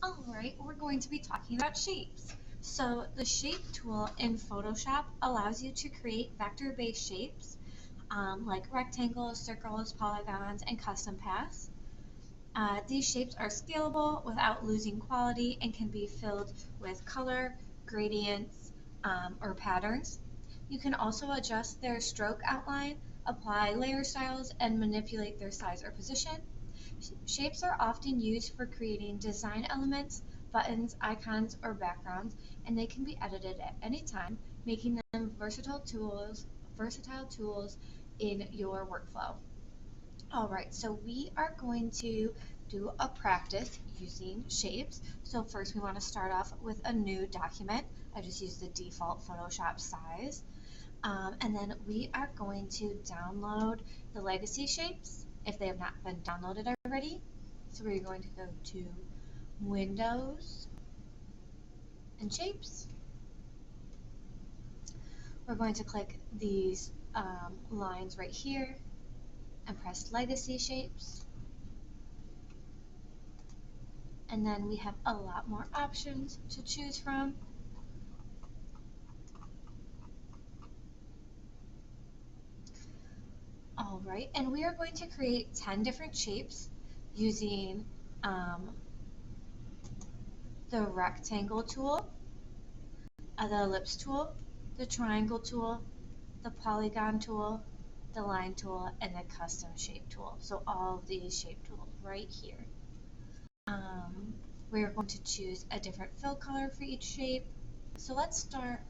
Alright, we're going to be talking about shapes. So the shape tool in Photoshop allows you to create vector-based shapes like rectangles, circles, polygons, and custom paths. These shapes are scalable without losing quality and can be filled with color, gradients, or patterns. You can also adjust their stroke outline, apply layer styles, and manipulate their size or position. Shapes are often used for creating design elements, buttons, icons, or backgrounds, and they can be edited at any time, making them versatile tools in your workflow. Alright, so we are going to do a practice using shapes. So first we want to start off with a new document. I just used the default Photoshop size. And then we are going to download the legacy shapes if they have not been downloaded already. So we're going to go to Windows and Shapes. We're going to click these lines right here and press Legacy Shapes. And then we have a lot more options to choose from. Alright, and we are going to create 10 different shapes using the rectangle tool, the ellipse tool, the triangle tool, the polygon tool, the line tool, and the custom shape tool. So all of these shape tools right here. We're going to choose a different fill color for each shape. So let's start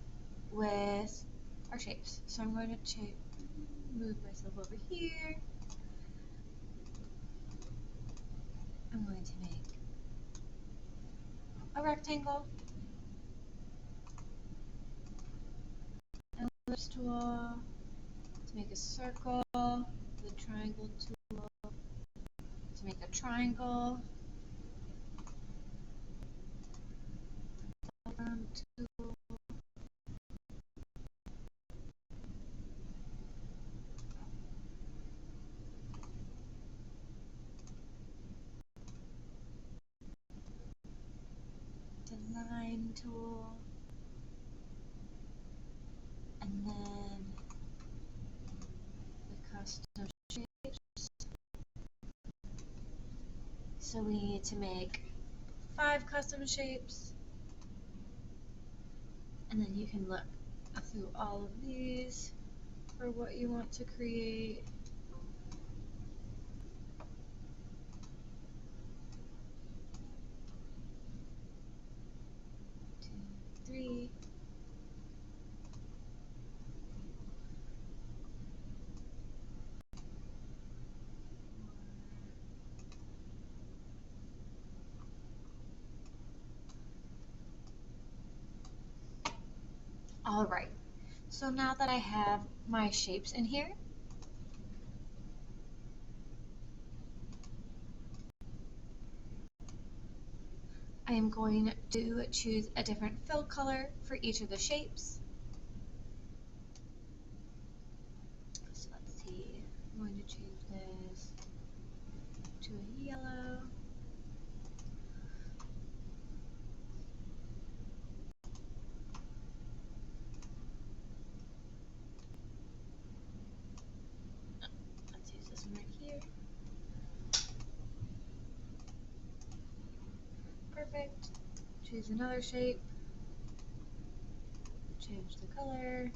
with our shapes. So I'm going to move myself over here. I'm going to make a rectangle, an ellipse tool, to make a circle, the triangle tool, to make a triangle, tool, the line tool, and then the custom shapes. So we need to make 5 custom shapes, and then you can look through all of these for what you want to create. Two, three. Alright, so now that I have my shapes in here, I am going to choose a different fill color for each of the shapes. So let's see, I'm going to change this to a yellow. Let's use this one right here. Perfect. Choose another shape. Change the color.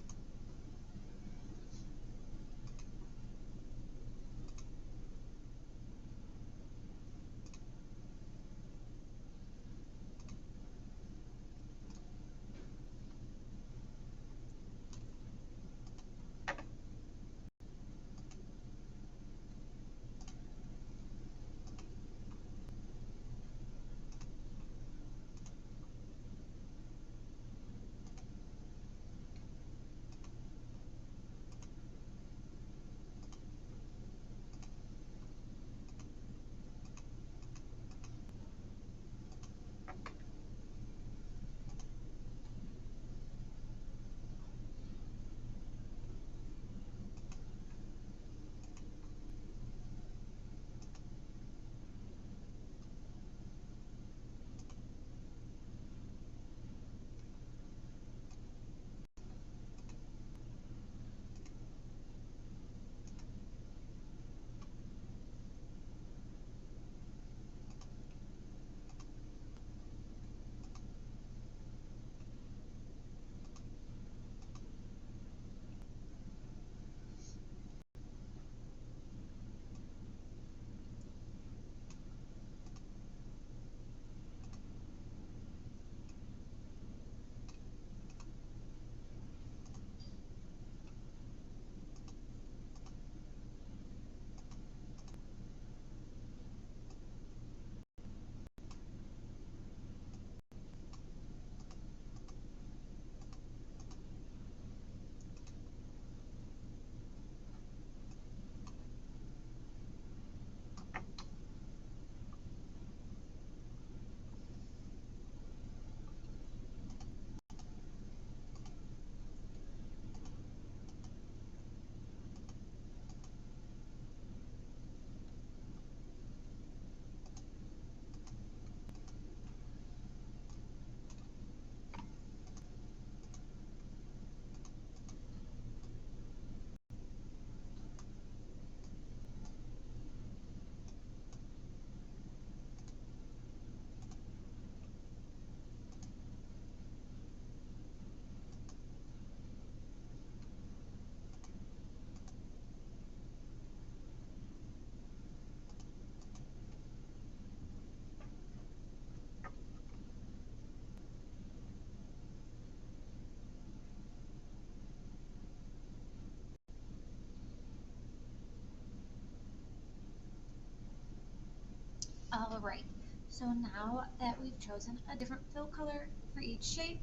Alright, so now that we've chosen a different fill color for each shape,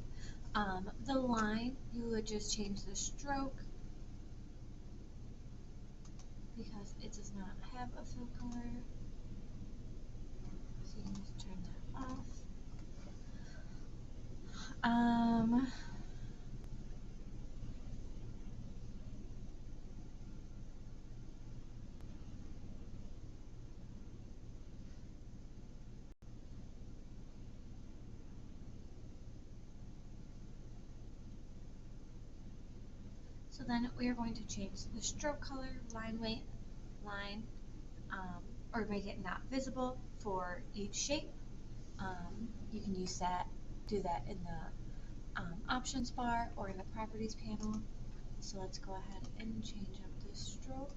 the line, you would just change the stroke because it does not have a fill color. So you can just turn that off. So then we are going to change the stroke color, line weight, line, or make it not visible for each shape. You can do that in the options bar or in the properties panel. So let's go ahead and change up the stroke.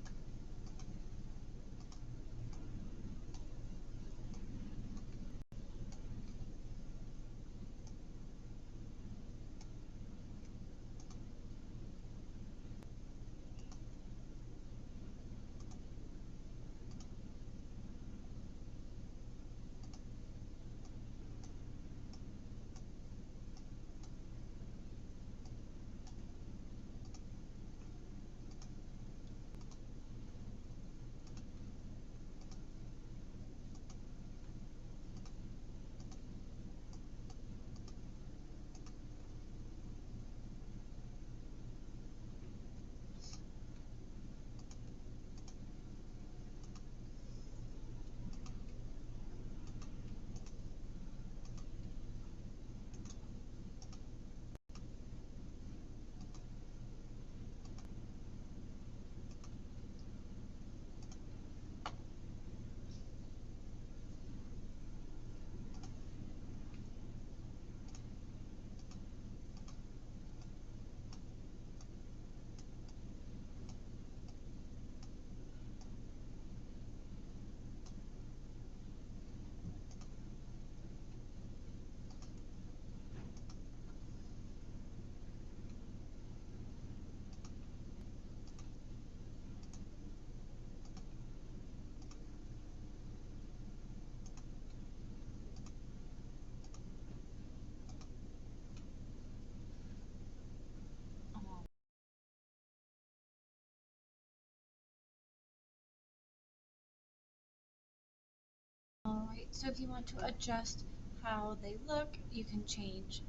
Alright, so if you want to adjust how they look, you can change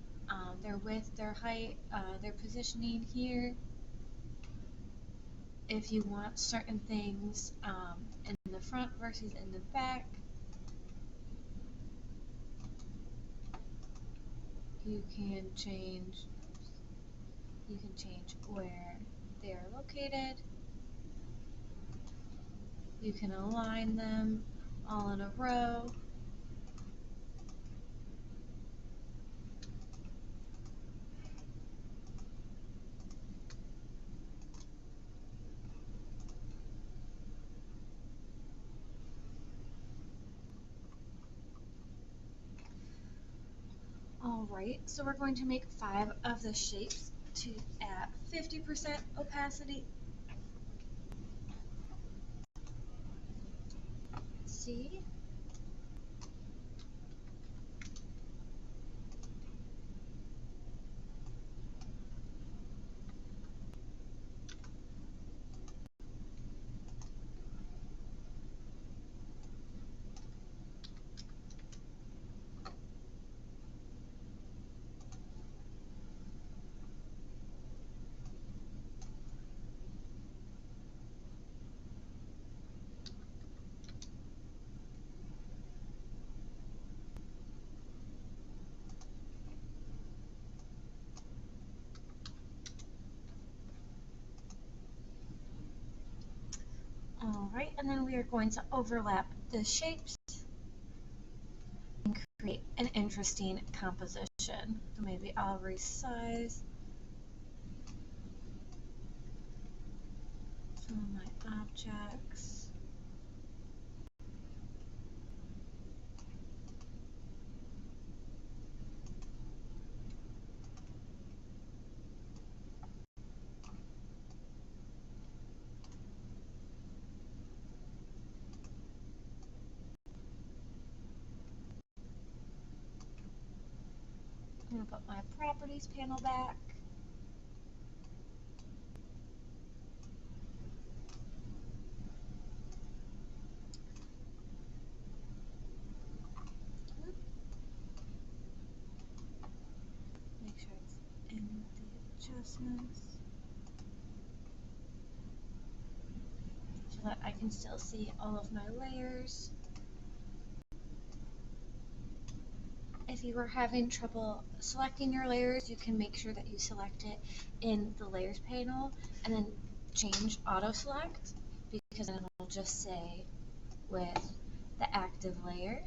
their width, their height, their positioning here. If you want certain things in the front versus in the back, you can change where they are located. You can align them all in a row. Alright, so we're going to make 5 of the shapes at 50% opacity. See? Alright, and then we are going to overlap the shapes and create an interesting composition. So maybe I'll resize some of my objects. I'm going to put my properties panel back. Make sure it's in the adjustments so that I can still see all of my layers. If you are having trouble selecting your layers, you can make sure that you select it in the layers panel and then change auto select, because then it'll just say with the active layer.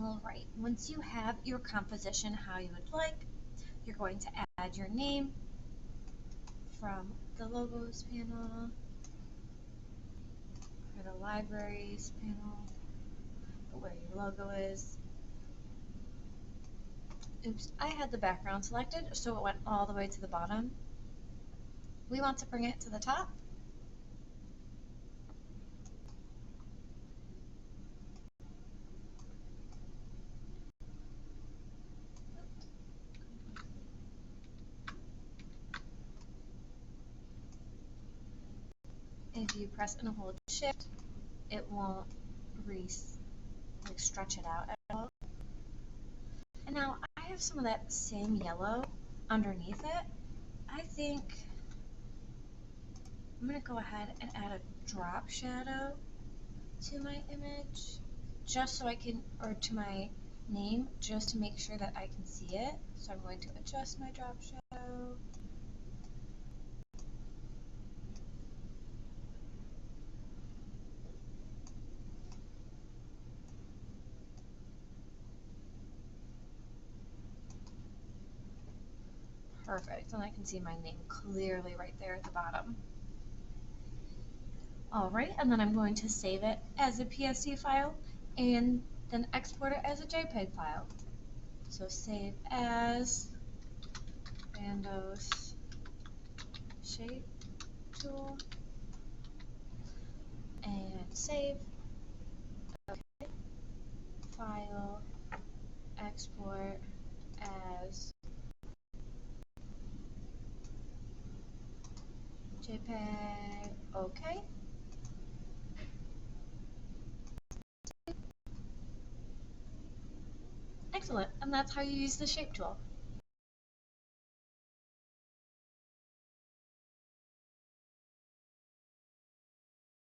Alright, once you have your composition how you would like, you're going to add your name from the logos panel, or the libraries panel, where your logo is. Oops, I had the background selected, so it went all the way to the bottom. We want to bring it to the top. If you press and hold shift, it won't stretch it out at all. And now I have some of that same yellow underneath it. I think I'm going to go ahead and add a drop shadow to my image, just so I can, or to my name, just to make sure that I can see it. So I'm going to adjust my drop shadow. Perfect, and I can see my name clearly right there at the bottom. Alright, and then I'm going to save it as a PSD file and then export it as a JPEG file. So save as Bandos Shape Tool and save. Okay. File, export as JPEG, okay. Excellent, and that's how you use the shape tool.